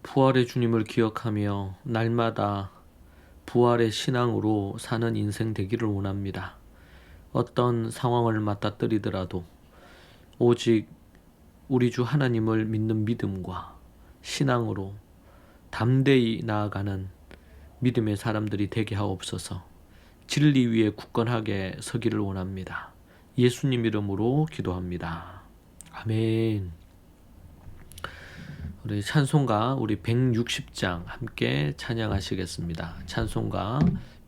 부활의 주님을 기억하며 날마다 부활의 신앙으로 사는 인생 되기를 원합니다. 어떤 상황을 맞닥뜨리더라도 오직 우리 주 하나님을 믿는 믿음과 신앙으로 담대히 나아가는 믿음의 사람들이 되게 하옵소서. 진리 위에 굳건하게 서기를 원합니다. 예수님 이름으로 기도합니다. 아멘. 우리 찬송가 우리 160장 함께 찬양하시겠습니다. 찬송가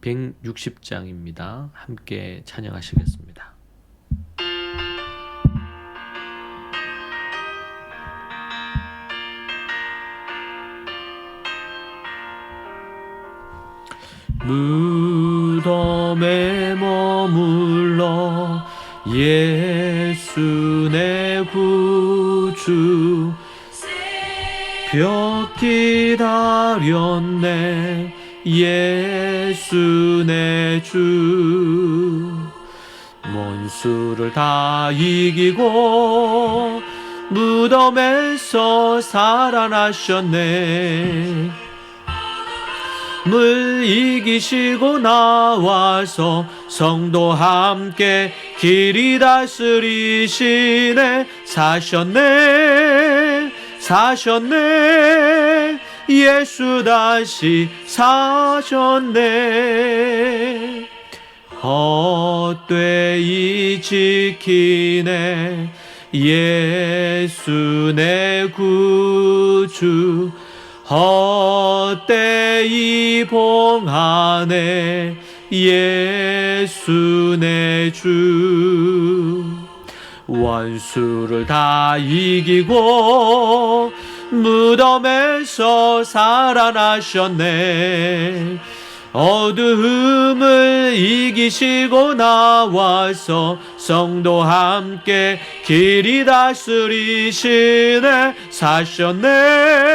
160장입니다. 함께 찬양하시겠습니다. 무덤에 머물러 예수 내 구주 벽 기다렸네 예수 내 주 원수를 다 이기고 무덤에서 살아나셨네 물 이기시고 나와서 성도 함께 길이 다스리시네 사셨네 예수 다시 사셨네 헛되이 지키네 예수 내 구주 헛되이 봉하네 예수 내 주 원수를 다 이기고 무덤에서 살아나셨네 어두움을 이기시고 나와서 성도 함께 길이 다스리시네 사셨네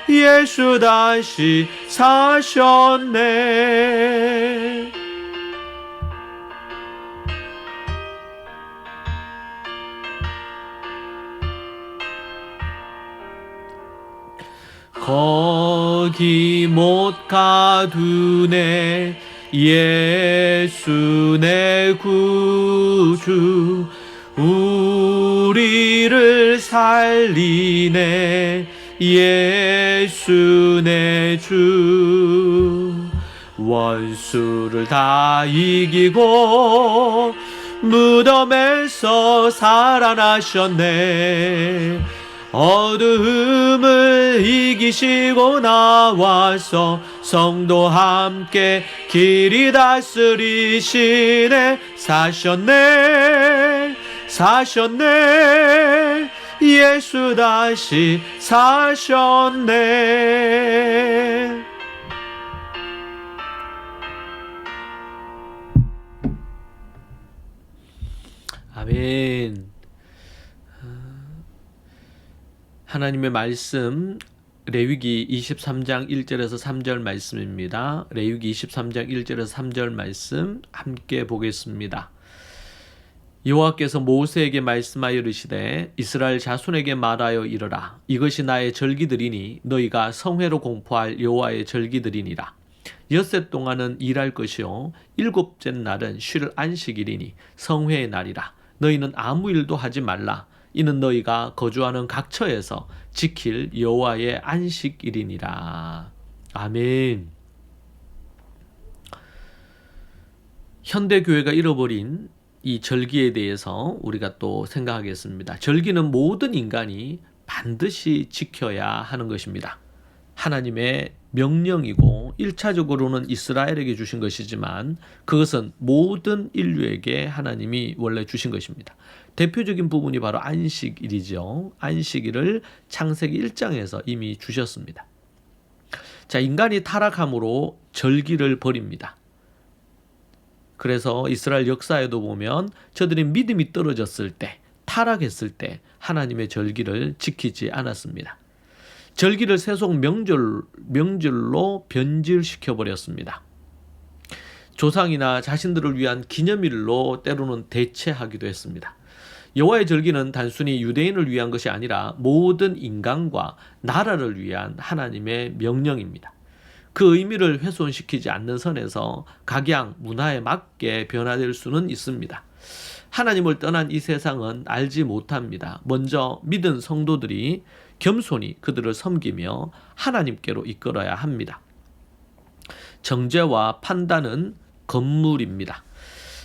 예수 다시 사셨네 거기 못 가두네 예수 내 구주 우리를 살리네 예수 내 주 원수를 다 이기고 무덤에서 살아나셨네 어두움을 이기시고 나와서 성도 함께 길이 다스리시네 사셨네 예수 다시 사셨네 아멘. 하나님의 말씀 레위기 23장 1절에서 3절 말씀입니다. 레위기 23장 1절에서 3절 말씀 함께 보겠습니다. 여호와께서 모세에게 말씀하여 이르시되 이스라엘 자손에게 말하여 이르라 이것이 나의 절기들이니 너희가 성회로 공포할 여호와의 절기들이니라 엿새 동안은 일할 것이요 일곱째 날은 쉴 안식일이니 성회의 날이라 너희는 아무 일도 하지 말라 이는 너희가 거주하는 각처에서 지킬 여호와의 안식일이니라. 아멘. 현대교회가 잃어버린 이 절기에 대해서 우리가 또 생각하겠습니다. 절기는 모든 인간이 반드시 지켜야 하는 것입니다. 하나님의 명령이고 1차적으로는 이스라엘에게 주신 것이지만 그것은 모든 인류에게 하나님이 원래 주신 것입니다. 대표적인 부분이 바로 안식일이죠. 안식일을 창세기 1장에서 이미 주셨습니다. 자, 인간이 타락함으로 절기를 버립니다. 그래서 이스라엘 역사에도 보면 저들이 믿음이 떨어졌을 때, 타락했을 때 하나님의 절기를 지키지 않았습니다. 절기를 세속 명절로 변질시켜버렸습니다. 조상이나 자신들을 위한 기념일로 때로는 대체하기도 했습니다. 여호와의 절기는 단순히 유대인을 위한 것이 아니라 모든 인간과 나라를 위한 하나님의 명령입니다. 그 의미를 훼손시키지 않는 선에서 각양 문화에 맞게 변화될 수는 있습니다. 하나님을 떠난 이 세상은 알지 못합니다. 먼저 믿은 성도들이 겸손히 그들을 섬기며 하나님께로 이끌어야 합니다. 정죄와 판단은 건물입니다.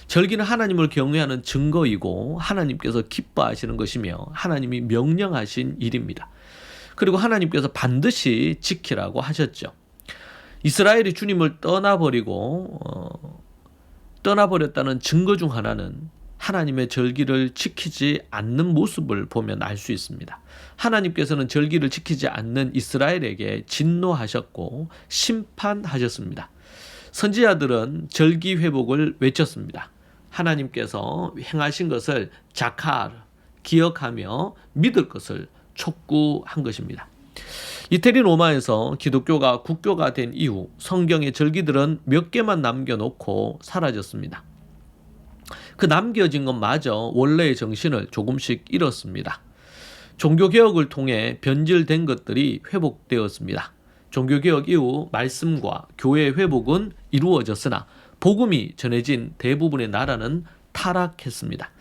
절기는 하나님을 경외하는 증거이고 하나님께서 기뻐하시는 것이며 하나님이 명령하신 일입니다. 그리고 하나님께서 반드시 지키라고 하셨죠. 이스라엘이 주님을 떠나버렸다는 증거 중 하나는 하나님의 절기를 지키지 않는 모습을 보면 알 수 있습니다. 하나님께서는 절기를 지키지 않는 이스라엘에게 진노하셨고 심판하셨습니다. 선지자들은 절기 회복을 외쳤습니다. 하나님께서 행하신 것을 자카르, 기억하며 믿을 것을 촉구한 것입니다. 이태리 로마에서 기독교가 국교가 된 이후 성경의 절기들은 몇 개만 남겨놓고 사라졌습니다. 그 남겨진 것마저 원래의 정신을 조금씩 잃었습니다. 종교개혁을 통해 변질된 것들이 회복되었습니다. 종교개혁 이후 말씀과 교회의 회복은 이루어졌으나 복음이 전해진 대부분의 나라는 타락했습니다.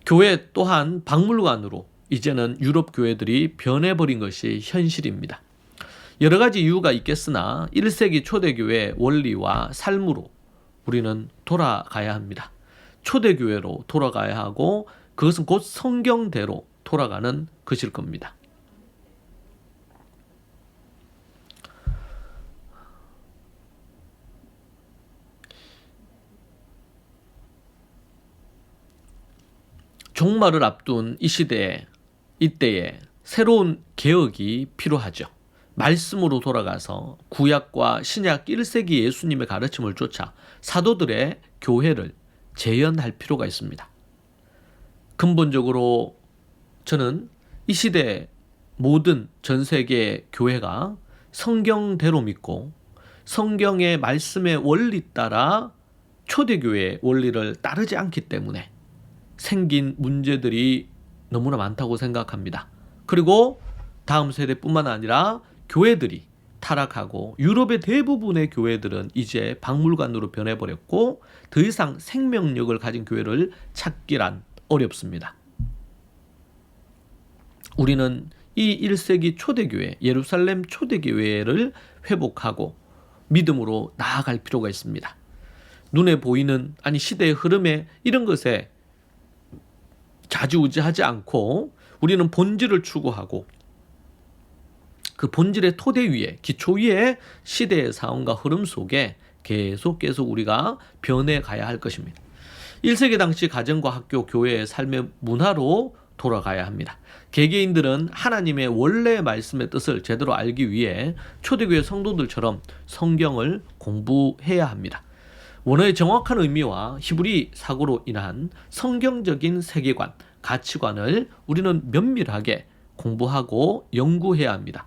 교회 또한 박물관으로 이제는 유럽 교회들이 변해버린 것이 현실입니다. 여러 가지 이유가 있겠으나 1세기 초대교회의 원리와 삶으로 우리는 돌아가야 합니다. 초대교회로 돌아가야 하고 그것은 곧 성경대로 돌아가는 것일 겁니다. 종말을 앞둔 이 시대에 이때에 새로운 개혁이 필요하죠. 말씀으로 돌아가서 구약과 신약 1세기 예수님의 가르침을 쫓아 사도들의 교회를 재현할 필요가 있습니다. 근본적으로 저는 이 시대 모든 전 세계 교회가 성경대로 믿고 성경의 말씀의 원리 따라 초대교회의 원리를 따르지 않기 때문에 생긴 문제들이 너무나 많다고 생각합니다. 그리고 다음 세대뿐만 아니라 교회들이 타락하고 유럽의 대부분의 교회들은 이제 박물관으로 변해버렸고 더 이상 생명력을 가진 교회를 찾기란 어렵습니다. 우리는 이 1세기 초대교회, 예루살렘 초대교회를 회복하고 믿음으로 나아갈 필요가 있습니다. 눈에 보이는 시대의 흐름에 이런 것에 좌지우지하지 않고 우리는 본질을 추구하고 그 본질의 토대 위에 기초 위에 시대의 상황과 흐름 속에 계속 우리가 변해가야 할 것입니다. 1세기 당시 가정과 학교, 교회의 삶의 문화로 돌아가야 합니다. 개개인들은 하나님의 원래 말씀의 뜻을 제대로 알기 위해 초대교회 성도들처럼 성경을 공부해야 합니다. 원어의 정확한 의미와 히브리 사고로 인한 성경적인 세계관, 가치관을 우리는 면밀하게 공부하고 연구해야 합니다.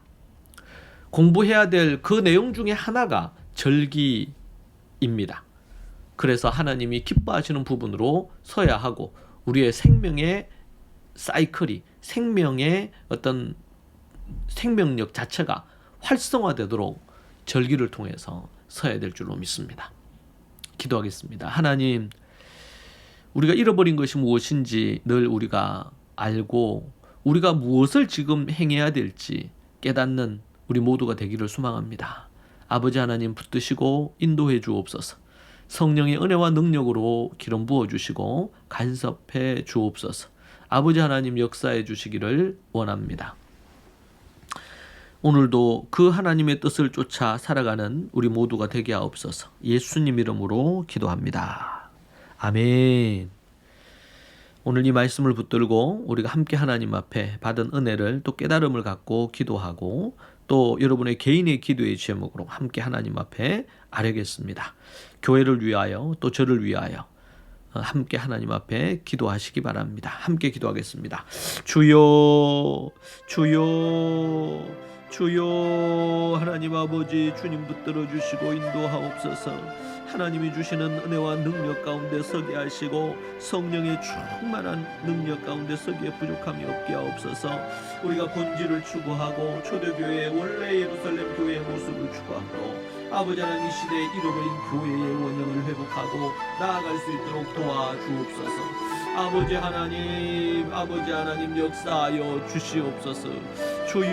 공부해야 될 그 내용 중에 하나가 절기입니다. 그래서 하나님이 기뻐하시는 부분으로 서야 하고 우리의 생명의 사이클이 생명의 어떤 생명력 자체가 활성화되도록 절기를 통해서 서야 될 줄로 믿습니다. 기도하겠습니다. 하나님, 우리가 잃어버린 것이 무엇인지 늘 우리가 알고 우리가 무엇을 지금 행해야 될지 깨닫는 우리 모두가 되기를 소망합니다. 아버지 하나님 붙드시고 인도해 주옵소서. 성령의 은혜와 능력으로 기름 부어주시고 간섭해 주옵소서. 아버지 하나님 역사해 주시기를 원합니다. 오늘도 그 하나님의 뜻을 쫓아 살아가는 우리 모두가 되게 하옵소서. 예수님 이름으로 기도합니다. 아멘. 오늘 이 말씀을 붙들고 우리가 함께 하나님 앞에 받은 은혜를 또 깨달음을 갖고 기도하고 또 여러분의 개인의 기도의 제목으로 함께 하나님 앞에 아뢰겠습니다. 교회를 위하여 또 저를 위하여 함께 하나님 앞에 기도하시기 바랍니다. 함께 기도하겠습니다. 주여 주여 하나님 아버지, 주님 붙들어 주시고 인도하옵소서. 하나님이 주시는 은혜와 능력 가운데 서게 하시고 성령의 충만한 능력 가운데 서기에 부족함이 없게 하옵소서. 우리가 본질을 추구하고 초대교회의 원래 예루살렘 교회의 모습을 추구하고 아버지 하나님 이 시대에 잃어버린 교회의 원형을 회복하고 나아갈 수 있도록 도와주옵소서. 아버지 하나님 역사하여 주시옵소서. 주여